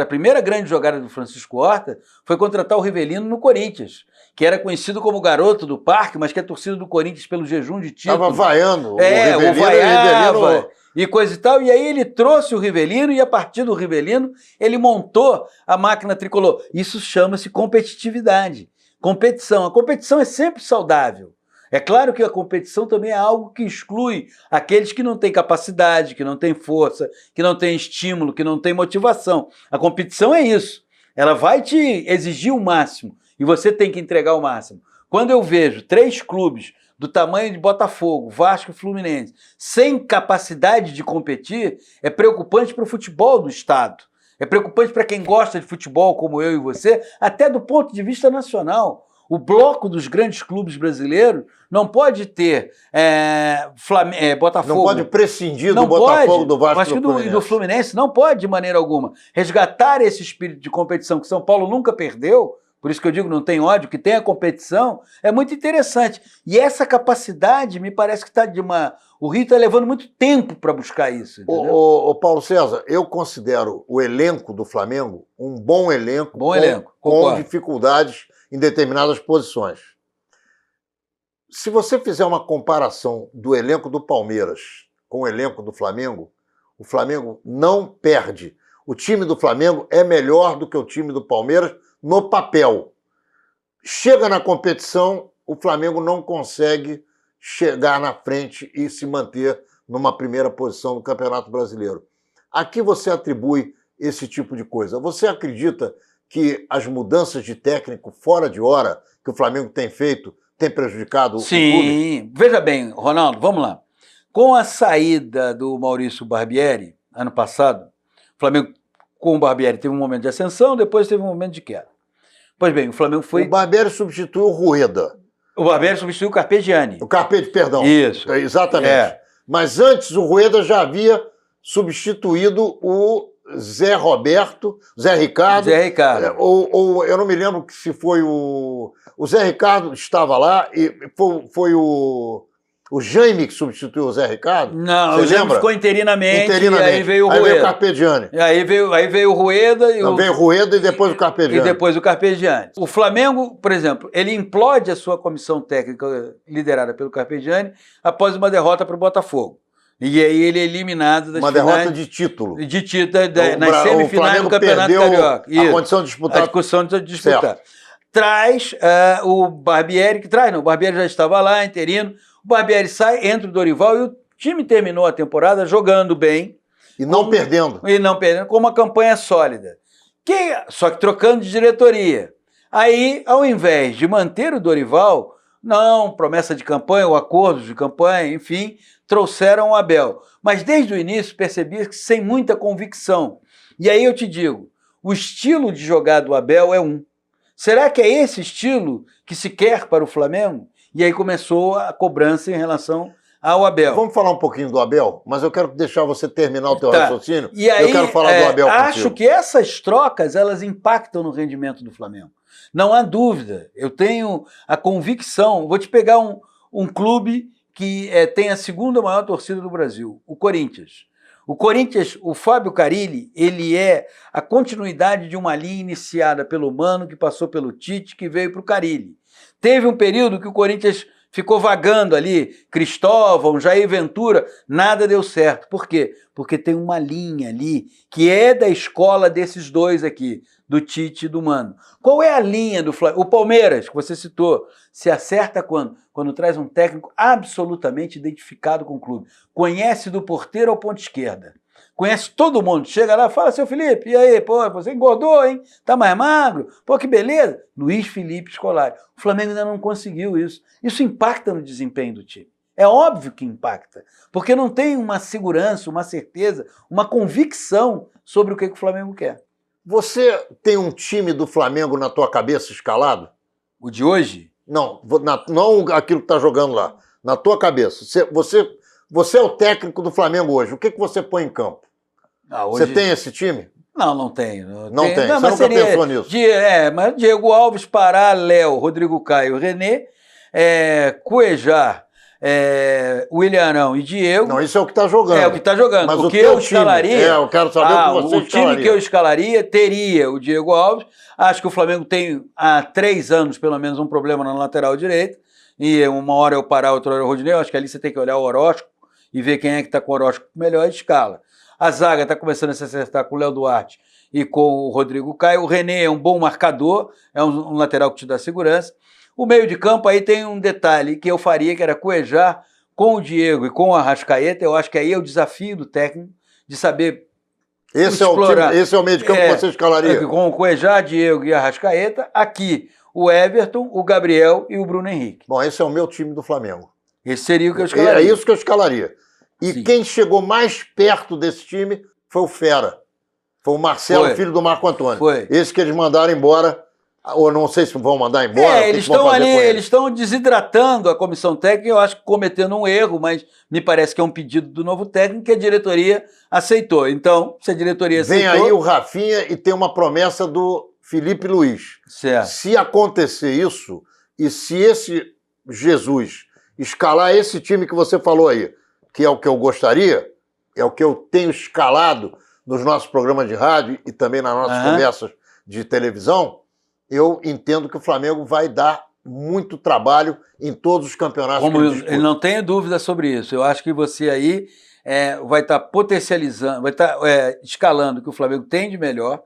primeira grande jogada do Francisco Horta foi contratar o Rivellino no Corinthians, que era conhecido como garoto do parque, mas que é torcida do Corinthians pelo jejum de título. Estava vaiando o Rivellino e coisa e tal, e aí ele trouxe o Rivellino e a partir do Rivellino ele montou a máquina tricolor. Isso chama-se competitividade, competição. A competição é sempre saudável. É claro que a competição também é algo que exclui aqueles que não têm capacidade, que não têm força, que não têm estímulo, que não têm motivação. A competição é isso. Ela vai te exigir o máximo e você tem que entregar o máximo. Quando eu vejo 3 clubes do tamanho de Botafogo, Vasco e Fluminense sem capacidade de competir, é preocupante para o futebol do Estado. É preocupante para quem gosta de futebol como eu e você, até do ponto de vista nacional. O bloco dos grandes clubes brasileiros não pode ter Botafogo. Não pode prescindir do Botafogo, do Vasco e do Fluminense. Não pode de maneira alguma. Resgatar esse espírito de competição que São Paulo nunca perdeu, por isso que eu digo não tem ódio, que tem a competição, é muito interessante. E essa capacidade me parece que está o Rio está levando muito tempo para buscar isso. O Paulo César, eu considero o elenco do Flamengo um bom elenco, com dificuldades em determinadas posições. Se você fizer uma comparação do elenco do Palmeiras com o elenco do Flamengo, o Flamengo não perde. O time do Flamengo é melhor do que o time do Palmeiras no papel. Chega na competição, o Flamengo não consegue chegar na frente e se manter numa primeira posição no Campeonato Brasileiro. A que você atribui esse tipo de coisa? Você acredita que as mudanças de técnico fora de hora que o Flamengo tem feito tem prejudicado o clube? Sim. Veja bem, Ronaldo, vamos lá. Com a saída do Maurício Barbieri, ano passado, o Flamengo, com o Barbieri, teve um momento de ascensão, depois teve um momento de queda. Pois bem, o Flamengo foi... O Barbieri substituiu o Rueda. O Barbieri substituiu o Carpegiani. O Carpegiani, perdão. Isso. Exatamente. Mas antes o Rueda já havia substituído o Zé Ricardo. Ou eu não me lembro se foi o Zé Ricardo estava lá e foi o Jaime que substituiu o Zé Ricardo? Não, o Jaime ficou interinamente. E aí veio o Rueda. Aí veio o Carpegiani. Aí veio o Rueda. Veio o Rueda e depois o Carpegiani. O Flamengo, por exemplo, ele implode a sua comissão técnica liderada pelo Carpegiani após uma derrota para o Botafogo. E aí ele é eliminado das finais. Uma derrota de título. Nas semifinais do Campeonato Carioca. A condição de disputar. A condição de disputar. Traz o Barbieri, o Barbieri já estava lá, interino. O Barbieri sai, entra o Dorival e o time terminou a temporada jogando bem, E não perdendo. E não perdendo, com uma campanha sólida. Só que trocando de diretoria. Aí, ao invés de manter o Dorival, não, promessa de campanha, ou acordos de campanha, enfim, trouxeram o Abel. Mas desde o início percebia que sem muita convicção. E aí eu te digo, o estilo de jogar do Abel é um. Será que é esse estilo que se quer para o Flamengo? E aí começou a cobrança em relação ao Abel. Vamos falar um pouquinho do Abel, mas eu quero deixar você terminar o teu raciocínio. E aí, eu quero falar do Abel acho contigo. que essas trocas, elas impactam no rendimento do Flamengo. Não há dúvida. Eu tenho a convicção, vou te pegar um clube que tem a segunda maior torcida do Brasil, o Corinthians. O Corinthians, o Fábio Carille, ele é a continuidade de uma linha iniciada pelo Mano, que passou pelo Tite, que veio para o Carille. Teve um período que o Corinthians ficou vagando ali, Cristóvão, Jair Ventura, nada deu certo. Por quê? Porque tem uma linha ali que é da escola desses dois aqui, do Tite e do Mano. Qual é a linha do Flamengo? O Palmeiras, que você citou, se acerta quando? Quando traz um técnico absolutamente identificado com o clube. Conhece do porteiro ao ponta esquerda. Conhece todo mundo. Chega lá e fala, seu Felipe, e aí, pô, você engordou, hein? Tá mais magro? Pô, que beleza. Luiz Felipe Scolari. O Flamengo ainda não conseguiu isso. Isso impacta no desempenho do time. É óbvio que impacta, porque não tem uma segurança, uma certeza, uma convicção sobre o que o Flamengo quer. Você tem um time do Flamengo na tua cabeça escalado? O de hoje? Não, não aquilo que está jogando lá. Na tua cabeça. Você é o técnico do Flamengo hoje. O que você põe em campo? Hoje... Você tem esse time? Não tenho. Não tem. Você nunca pensou nisso? Mas Diego Alves, Pará, Léo, Rodrigo Caio, René, Cuejar, William Arão e Diego. Não, isso é o que está jogando. É o que está jogando. Mas o que eu escalaria... eu quero saber o que você escalaria. O time que eu escalaria teria o Diego Alves. Acho que o Flamengo tem há 3 anos, pelo menos, um problema na lateral direita. E uma hora é o Pará, outra hora é o Rodinei. Eu acho que ali você tem que olhar o horóscopo e ver quem é que está com o horóscopo melhor, escala. A zaga está começando a se acertar com o Léo Duarte e com o Rodrigo Caio. O René é um bom marcador, é um lateral que te dá segurança. O meio de campo aí tem um detalhe que eu faria, que era Cuejar com o Diego e com o Arrascaeta. Eu acho que aí é o desafio do técnico de saber explorar. Esse é o meio de campo que você escalaria? Com o Cuejar, Diego e Arrascaeta. Aqui, o Everton, o Gabriel e o Bruno Henrique. Bom, esse é o meu time do Flamengo. Esse seria o que eu escalaria. É isso que eu escalaria. E Sim. Quem chegou mais perto desse time foi o Fera. Foi o Marcelo, filho do Marco Antônio. Foi. Esse que eles mandaram embora, ou não sei se vão mandar embora. Eles estão ali, eles estão desidratando a comissão técnica, eu acho que cometendo um erro, mas me parece que é um pedido do novo técnico que a diretoria aceitou. Então, se a diretoria aceitou... Vem aí o Rafinha e tem uma promessa do Felipe Luiz. Certo. Se acontecer isso, e se esse Jesus escalar esse time que você falou aí, que é o que eu gostaria, é o que eu tenho escalado nos nossos programas de rádio e também nas nossas conversas de televisão, eu entendo que o Flamengo vai dar muito trabalho em todos os campeonatos que ele disputa. Eu não tenho dúvida sobre isso. Eu acho que você aí vai estar potencializando, vai estar escalando o que o Flamengo tem de melhor,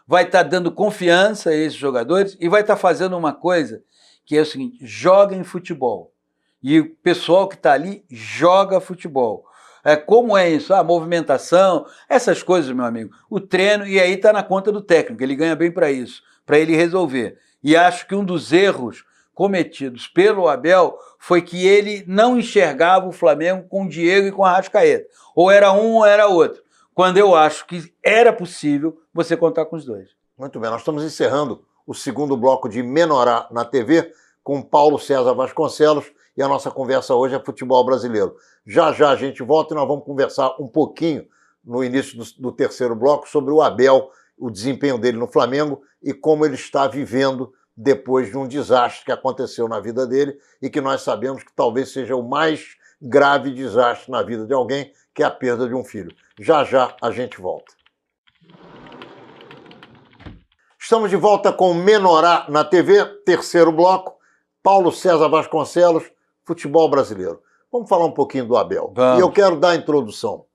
vai estar dando confiança a esses jogadores e vai estar fazendo uma coisa que é o seguinte, joga em futebol. E o pessoal que está ali joga futebol. Como é isso? A movimentação, essas coisas, meu amigo. O treino, e aí está na conta do técnico, ele ganha bem para isso, para ele resolver. E acho que um dos erros cometidos pelo Abel foi que ele não enxergava o Flamengo com o Diego e com a Arrascaeta. Ou era um ou era outro. Quando eu acho que era possível você contar com os dois. Muito bem, nós estamos encerrando o segundo bloco de Menorá na TV com Paulo César Vasconcelos e a nossa conversa hoje é futebol brasileiro. Já já a gente volta e nós vamos conversar um pouquinho no início do terceiro bloco sobre o Abel, o desempenho dele no Flamengo e como ele está vivendo depois de um desastre que aconteceu na vida dele e que nós sabemos que talvez seja o mais grave desastre na vida de alguém, que é a perda de um filho. Já já a gente volta. Estamos de volta com Menorá na TV, terceiro bloco. Paulo César Vasconcelos, futebol brasileiro. Vamos falar um pouquinho do Abel. Vamos. E eu quero dar a introdução.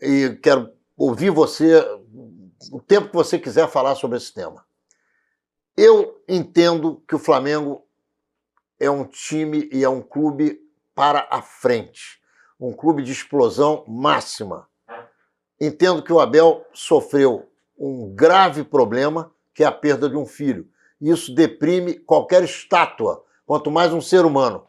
E quero ouvir você, o tempo que você quiser falar sobre esse tema. Eu entendo que o Flamengo é um time e é um clube para a frente. Um clube de explosão máxima. entendo que o Abel sofreu um grave problema, que é a perda de um filho. Isso deprime qualquer estátua, quanto mais um ser humano.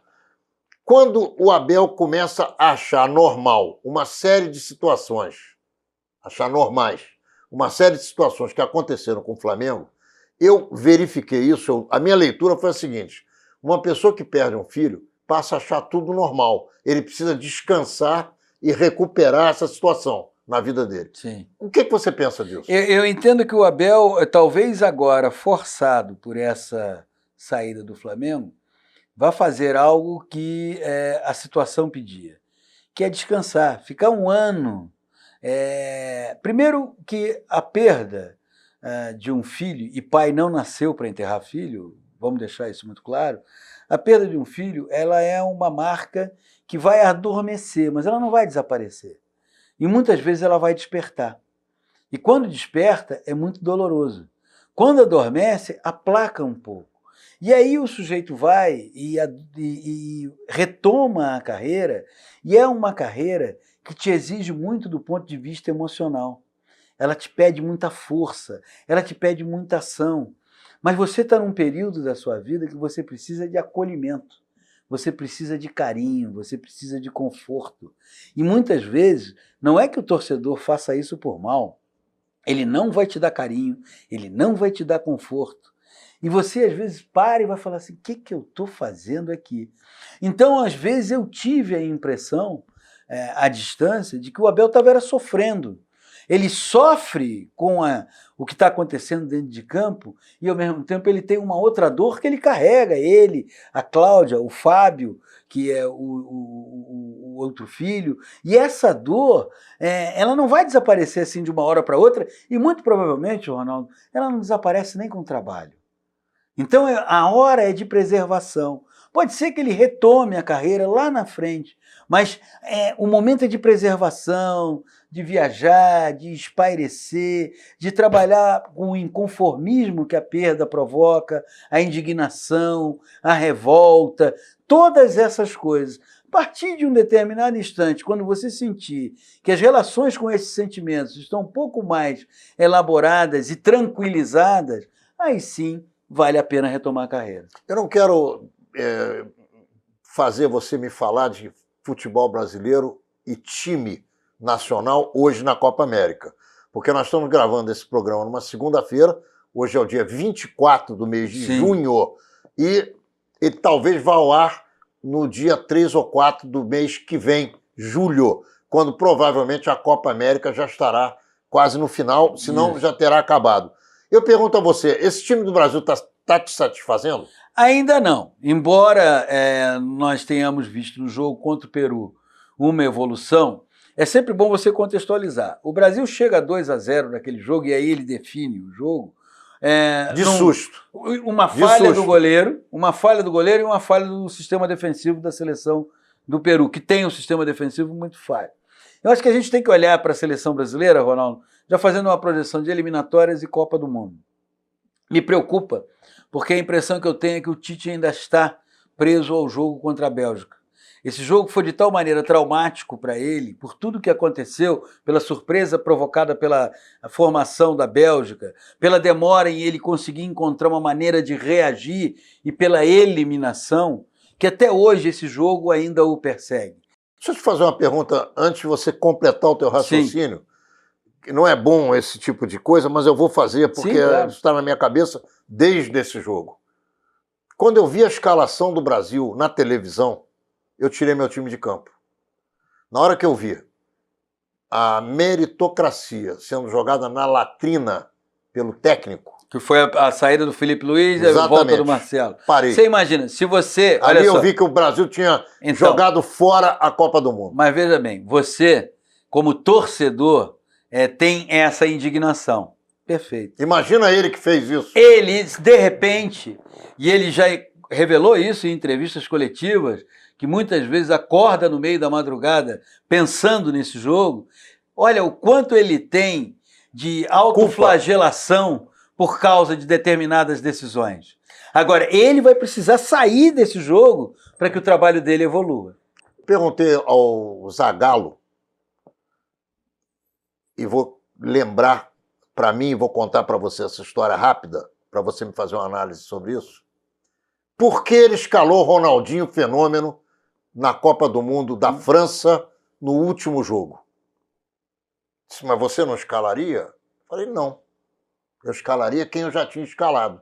Quando o Abel começa a achar normal uma série de situações, achar normais, uma série de situações que aconteceram com o Flamengo, eu verifiquei isso, a minha leitura foi a seguinte: uma pessoa que perde um filho passa a achar tudo normal. Ele precisa descansar e recuperar essa situação na vida dele. Sim. O que você pensa disso? Eu entendo que o Abel, talvez agora, forçado por essa saída do Flamengo, vai fazer algo que a situação pedia, que é descansar, ficar um ano. Primeiro que a perda de um filho, e pai não nasceu para enterrar filho, vamos deixar isso muito claro, a perda de um filho ela é uma marca que vai adormecer, mas ela não vai desaparecer. E muitas vezes ela vai despertar. E quando desperta, é muito doloroso. Quando adormece, aplaca um pouco. E aí o sujeito vai e retoma a carreira, e é uma carreira que te exige muito do ponto de vista emocional. Ela te pede muita força, ela te pede muita ação. Mas você está num período da sua vida que você precisa de acolhimento, você precisa de carinho, você precisa de conforto. E muitas vezes, não é que o torcedor faça isso por mal, ele não vai te dar carinho, ele não vai te dar conforto. E você, às vezes, para e vai falar assim, o que eu estou fazendo aqui? Então, às vezes, eu tive a impressão, à distância, de que o Abel estava sofrendo. Ele sofre com o que está acontecendo dentro de campo e, ao mesmo tempo, ele tem uma outra dor que ele carrega. Ele, a Cláudia, o Fábio, que é o outro filho. E essa dor, ela não vai desaparecer assim de uma hora para outra e, muito provavelmente, Ronaldo, ela não desaparece nem com o trabalho. Então, a hora é de preservação. Pode ser que ele retome a carreira lá na frente, mas o momento é de preservação, de viajar, de espairecer, de trabalhar com o inconformismo que a perda provoca, a indignação, a revolta, todas essas coisas. A partir de um determinado instante, quando você sentir que as relações com esses sentimentos estão um pouco mais elaboradas e tranquilizadas, aí sim vale a pena retomar a carreira. Eu não quero fazer você me falar de futebol brasileiro e time nacional hoje na Copa América, porque nós estamos gravando esse programa numa segunda-feira, hoje é o dia 24 do mês de junho, e ele talvez vá ao ar no dia 3 ou 4 do mês que vem, julho, quando provavelmente a Copa América já estará quase no final, se não já terá acabado. Eu pergunto a você, esse time do Brasil está te satisfazendo? Ainda não. Embora nós tenhamos visto no jogo contra o Peru uma evolução, é sempre bom você contextualizar. O Brasil chega a 2-0 naquele jogo e aí ele define o jogo. Susto. Uma falha do goleiro e uma falha do sistema defensivo da seleção do Peru, que tem um sistema defensivo muito falho. Eu acho que a gente tem que olhar para a seleção brasileira, Ronaldo, já fazendo uma projeção de eliminatórias e Copa do Mundo. Me preocupa, porque a impressão que eu tenho é que o Tite ainda está preso ao jogo contra a Bélgica. Esse jogo foi de tal maneira traumático para ele, por tudo que aconteceu, pela surpresa provocada pela formação da Bélgica, pela demora em ele conseguir encontrar uma maneira de reagir e pela eliminação, que até hoje esse jogo ainda o persegue. Deixa eu te fazer uma pergunta antes de você completar o teu raciocínio. Sim. Não é bom esse tipo de coisa, mas eu vou fazer porque está na minha cabeça desde esse jogo. Quando eu vi a escalação do Brasil na televisão, eu tirei meu time de campo. Na hora que eu vi a meritocracia sendo jogada na latrina pelo técnico... Que foi a saída do Felipe Luiz e a volta do Marcelo. Parei. Você imagina, se você... Ali eu vi que o Brasil tinha jogado fora a Copa do Mundo. Mas veja bem, você, como torcedor... tem essa indignação. Perfeito. Imagina ele que fez isso. Ele, de repente, e ele já revelou isso em entrevistas coletivas, que muitas vezes acorda no meio da madrugada pensando nesse jogo, olha o quanto ele tem de autoflagelação por causa de determinadas decisões. Agora, ele vai precisar sair desse jogo para que o trabalho dele evolua. Perguntei ao Zagallo e vou lembrar para mim, e vou contar para você essa história rápida, para você me fazer uma análise sobre isso. Por que ele escalou Ronaldinho Fenômeno na Copa do Mundo da França no último jogo? Disse, mas você não escalaria? Falei, não. Eu escalaria quem eu já tinha escalado,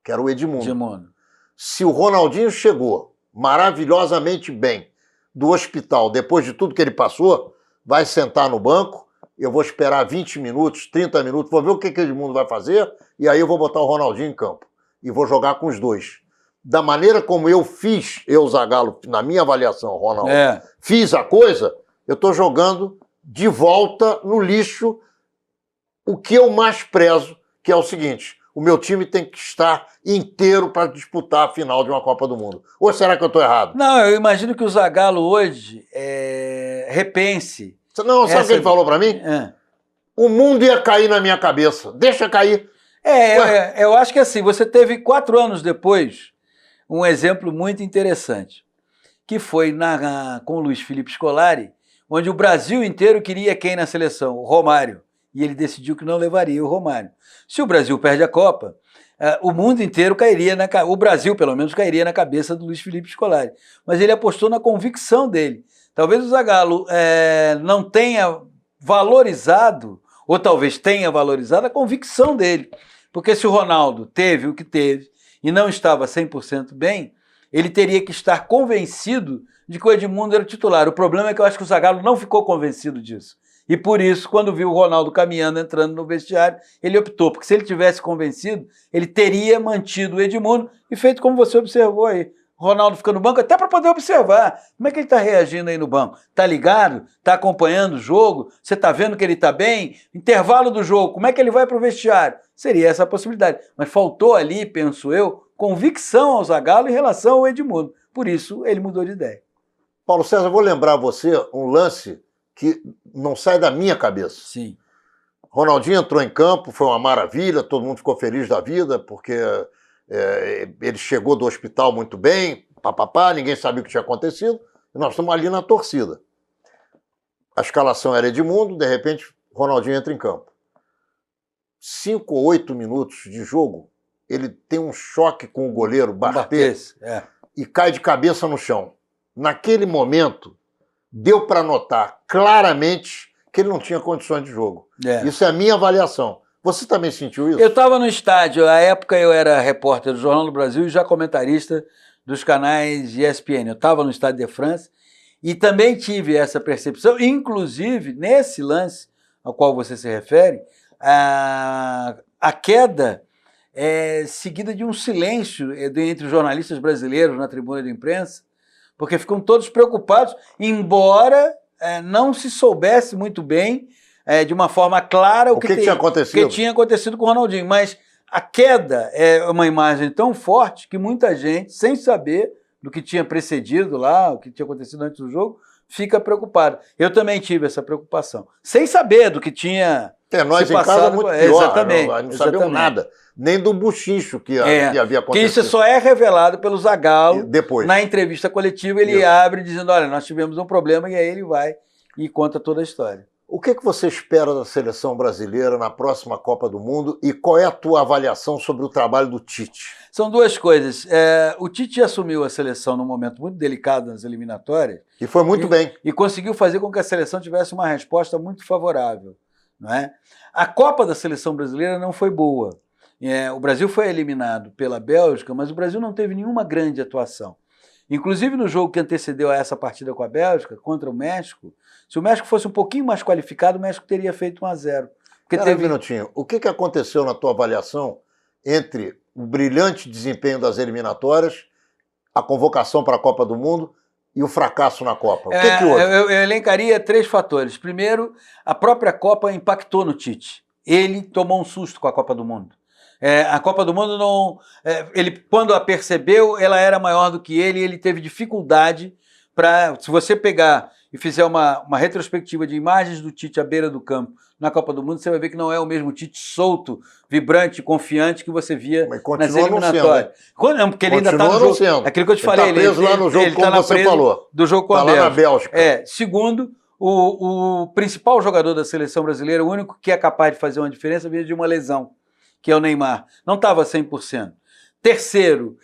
que era o Edmundo. Se o Ronaldinho chegou maravilhosamente bem do hospital, depois de tudo que ele passou, vai sentar no banco, eu vou esperar 20 minutos, 30 minutos, vou ver o que o Edmundo vai fazer, e aí eu vou botar o Ronaldinho em campo. E vou jogar com os dois. Da maneira como eu fiz, Zagallo, na minha avaliação, Ronaldo, fiz a coisa, eu estou jogando de volta no lixo o que eu mais prezo, que é o seguinte, o meu time tem que estar inteiro para disputar a final de uma Copa do Mundo. Ou será que eu estou errado? Não, eu imagino que o Zagallo hoje repense. Não, sabe o que ele falou para mim? O mundo ia cair na minha cabeça. Deixa cair. Eu acho que assim, você teve 4 anos depois um exemplo muito interessante, que foi com o Luiz Felipe Scolari, onde o Brasil inteiro queria quem na seleção? O Romário. E ele decidiu que não levaria o Romário. Se o Brasil perde a Copa, o mundo inteiro cairia, o Brasil pelo menos cairia na cabeça do Luiz Felipe Scolari. Mas ele apostou na convicção dele. Talvez o Zagallo não tenha valorizado, ou talvez tenha valorizado a convicção dele. Porque se o Ronaldo teve o que teve e não estava 100% bem, ele teria que estar convencido de que o Edmundo era titular. O problema é que eu acho que o Zagallo não ficou convencido disso. E por isso, quando viu o Ronaldo caminhando, entrando no vestiário, ele optou. Porque se ele tivesse convencido, ele teria mantido o Edmundo e feito como você observou aí. O Ronaldo fica no banco até para poder observar. Como é que ele está reagindo aí no banco? Está ligado? Está acompanhando o jogo? Você está vendo que ele está bem? Intervalo do jogo, como é que ele vai para o vestiário? Seria essa a possibilidade. Mas faltou ali, penso eu, convicção ao Zagallo em relação ao Edmundo. Por isso, ele mudou de ideia. Paulo César, eu vou lembrar você um lance que não sai da minha cabeça. Sim. Ronaldinho entrou em campo, foi uma maravilha, todo mundo ficou feliz da vida, porque ele chegou do hospital muito bem, ninguém sabia o que tinha acontecido, e nós estamos ali na torcida. A escalação era Edmundo, de repente, Ronaldinho entra em campo. 5 ou 8 minutos de jogo, ele tem um choque com o goleiro Barthez e cai de cabeça no chão. Naquele momento, deu para notar claramente que ele não tinha condições de jogo. Isso é a minha avaliação. Você também sentiu isso? Eu estava no estádio, à época eu era repórter do Jornal do Brasil e já comentarista dos canais ESPN. Eu estava no Estádio de France e também tive essa percepção, inclusive nesse lance ao qual você se refere, a queda é seguida de um silêncio entre os jornalistas brasileiros na tribuna de imprensa, porque ficam todos preocupados, embora não se soubesse muito bem, de uma forma clara, o que tinha acontecido com o Ronaldinho. Mas a queda é uma imagem tão forte que muita gente, sem saber do que tinha precedido lá, o que tinha acontecido antes do jogo, fica preocupada. Eu também tive essa preocupação, sem saber do que tinha nós se em passado. Casa muito pior, exatamente. Não sabíamos nada, nem do buchicho que havia acontecido. Que isso só é revelado pelo Zagallo depois. Na entrevista coletiva, ele abre dizendo, olha, nós tivemos um problema, e aí ele vai e conta toda a história. O que você espera da seleção brasileira na próxima Copa do Mundo e qual é a tua avaliação sobre o trabalho do Tite? São duas coisas. O Tite assumiu a seleção num momento muito delicado nas eliminatórias. E foi muito bem. E conseguiu fazer com que a seleção tivesse uma resposta muito favorável. Não é? A Copa da seleção brasileira não foi boa. O Brasil foi eliminado pela Bélgica, mas o Brasil não teve nenhuma grande atuação. Inclusive no jogo que antecedeu a essa partida com a Bélgica, contra o México, se o México fosse um pouquinho mais qualificado, o México teria feito 1-0. Um minutinho. O que aconteceu na tua avaliação entre o brilhante desempenho das eliminatórias, a convocação para a Copa do Mundo e o fracasso na Copa? O que houve? Eu elencaria 3 fatores. Primeiro, a própria Copa impactou no Tite. Ele tomou um susto com a Copa do Mundo. A Copa do Mundo não... ele, quando a percebeu, ela era maior do que ele, e ele teve dificuldade para... Se você pegar e fizer uma retrospectiva de imagens do Tite à beira do campo na Copa do Mundo, você vai ver que não é o mesmo Tite solto, vibrante, confiante que você via nas eliminatórias. Não, porque ele ainda está no jogo. Aquilo que eu te falei. Ele está preso lá no jogo, como você falou. Do jogo com a Bélgica. Está lá na Bélgica. Segundo, o principal jogador da seleção brasileira, o único que é capaz de fazer uma diferença, vinha de uma lesão, que é o Neymar. Não estava 100%. Terceiro,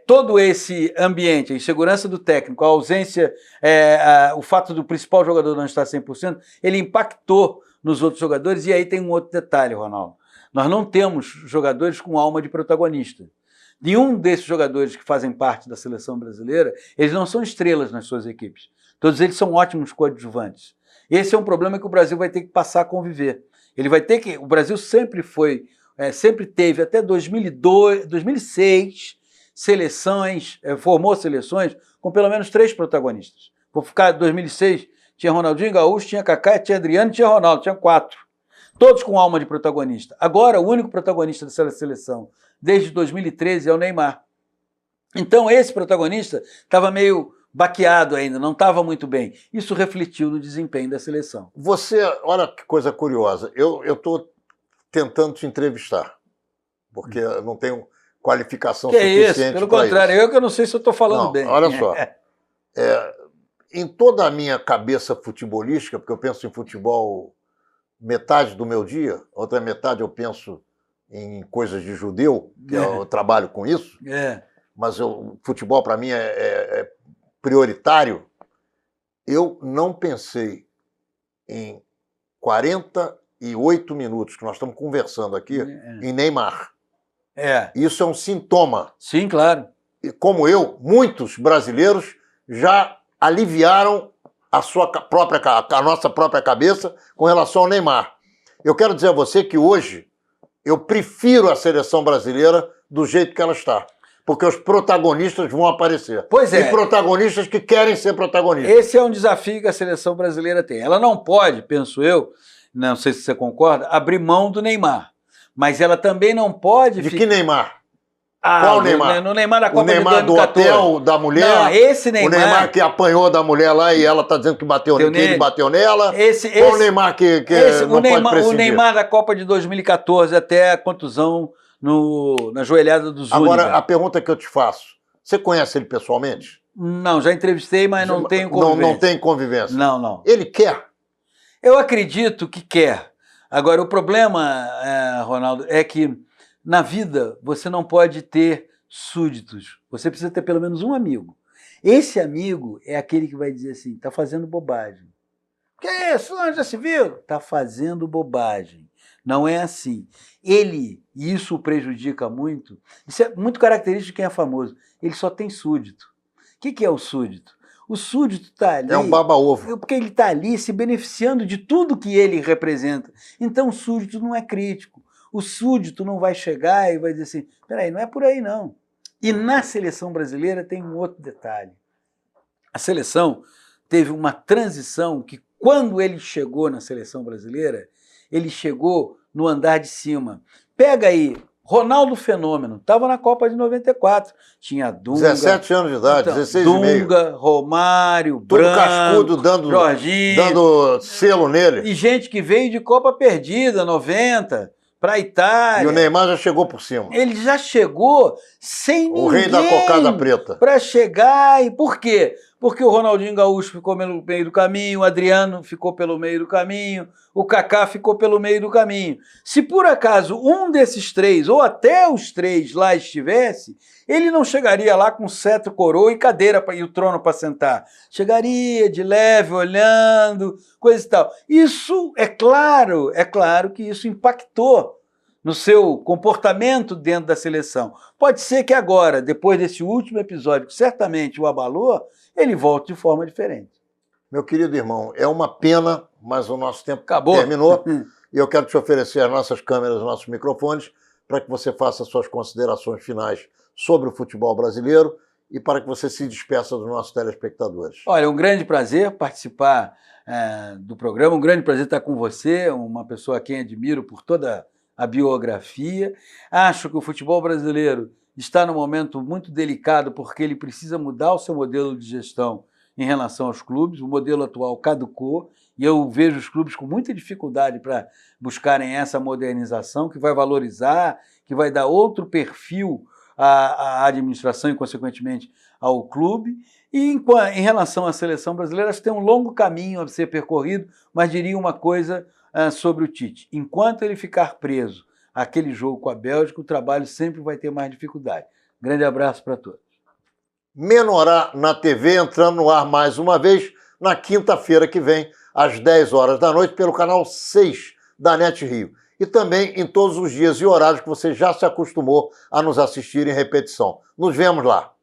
todo esse ambiente, a insegurança do técnico, a ausência, o fato do principal jogador não estar 100%, ele impactou nos outros jogadores. E aí tem um outro detalhe, Ronaldo. Nós não temos jogadores com alma de protagonista. Nenhum desses jogadores que fazem parte da seleção brasileira, eles não são estrelas nas suas equipes. Todos eles são ótimos coadjuvantes. Esse é um problema que o Brasil vai ter que passar a conviver. O Brasil sempre teve até 2006 formou seleções com pelo menos 3 protagonistas. Vou ficar 2006, tinha Ronaldinho Gaúcho, tinha Kaká, tinha Adriano, tinha Ronaldo, tinha 4. Todos com alma de protagonista. Agora, o único protagonista dessa seleção, desde 2013, é o Neymar. Então, esse protagonista estava meio baqueado ainda, não estava muito bem. Isso refletiu no desempenho da seleção. Olha que coisa curiosa, eu estou tentando te entrevistar, porque eu não tenho qualificação suficiente para isso. Pelo contrário, eu que não sei se eu estou falando bem. Olha só, em toda a minha cabeça futebolística, porque eu penso em futebol metade do meu dia, outra metade eu penso em coisas de judeu, que eu trabalho com isso, mas o futebol para mim é prioritário. Eu não pensei em 48 minutos que nós estamos conversando aqui em Neymar. Isso é um sintoma. Sim, claro. E como muitos brasileiros já aliviaram a nossa própria cabeça com relação ao Neymar. Eu quero dizer a você que hoje eu prefiro a seleção brasileira do jeito que ela está. Porque os protagonistas vão aparecer. Pois é. E protagonistas que querem ser protagonistas. Esse é um desafio que a seleção brasileira tem. Ela não pode, penso eu, não sei se você concorda, abrir mão do Neymar. Mas ela também não pode... Que Neymar? Qual Neymar? No Neymar da Copa de 2014. O Neymar do hotel da mulher? Não, esse Neymar... O Neymar que apanhou da mulher lá e ela está dizendo que ele bateu nela? Qual o Neymar que não pode prescindir? O Neymar da Copa de 2014 até a contusão na joelhada do Zúñiga. Agora, a pergunta que eu te faço, você conhece ele pessoalmente? Não, já entrevistei, mas não tenho convivência. Não tem convivência? Não. Ele quer? Eu acredito que quer. Agora, o problema, Ronaldo, é que na vida você não pode ter súditos. Você precisa ter pelo menos um amigo. Esse amigo é aquele que vai dizer assim, está fazendo bobagem. Que é isso? Já se viu? Está fazendo bobagem. Não é assim. E isso o prejudica muito, isso é muito característico de quem é famoso, ele só tem súdito. O que é o súdito? O súdito está ali... É um baba-ovo. Porque ele está ali se beneficiando de tudo que ele representa. Então o súdito não é crítico. O súdito não vai chegar e vai dizer assim, peraí, não é por aí não. E na seleção brasileira tem um outro detalhe. A seleção teve uma transição que quando ele chegou na seleção brasileira, ele chegou no andar de cima. Pega aí, Ronaldo Fenômeno, estava na Copa de 94. Tinha Dunga... 17 anos de idade, então, 16 e meio. Dunga, Romário, Todo Branco, cascudo, Jorginho, dando selo nele. E gente que veio de Copa perdida, 90, para a Itália. E o Neymar já chegou por cima. Ele já chegou sem ninguém. O rei da cocada preta. Para chegar. E por quê? Porque o Ronaldinho Gaúcho ficou pelo meio do caminho, o Adriano ficou pelo meio do caminho, o Kaká ficou pelo meio do caminho. Se por acaso um desses 3, ou até os 3 lá estivesse, ele não chegaria lá com cetro, coroa e cadeira e o trono para sentar. Chegaria de leve, olhando, coisa e tal. Isso, é claro que isso impactou no seu comportamento dentro da seleção. Pode ser que agora, depois desse último episódio, que certamente o abalou, ele volte de forma diferente. Meu querido irmão, é uma pena, mas o nosso tempo acabou. Terminou. E eu quero te oferecer as nossas câmeras, os nossos microfones, para que você faça suas considerações finais sobre o futebol brasileiro e para que você se despeça dos nossos telespectadores. Olha, é um grande prazer participar do programa, um grande prazer estar com você, uma pessoa a quem admiro por toda a biografia. Acho que o futebol brasileiro está num momento muito delicado porque ele precisa mudar o seu modelo de gestão em relação aos clubes. O modelo atual caducou e eu vejo os clubes com muita dificuldade para buscarem essa modernização que vai valorizar, que vai dar outro perfil à administração e, consequentemente, ao clube. E em relação à seleção brasileira, acho que tem um longo caminho a ser percorrido, mas diria uma coisa sobre o Tite. Enquanto ele ficar preso àquele jogo com a Bélgica, o trabalho sempre vai ter mais dificuldade. Grande abraço para todos. Menorá na TV, entrando no ar mais uma vez, na quinta-feira que vem, às 10 horas da noite, pelo canal 6 da NET Rio. E também em todos os dias e horários que você já se acostumou a nos assistir em repetição. Nos vemos lá.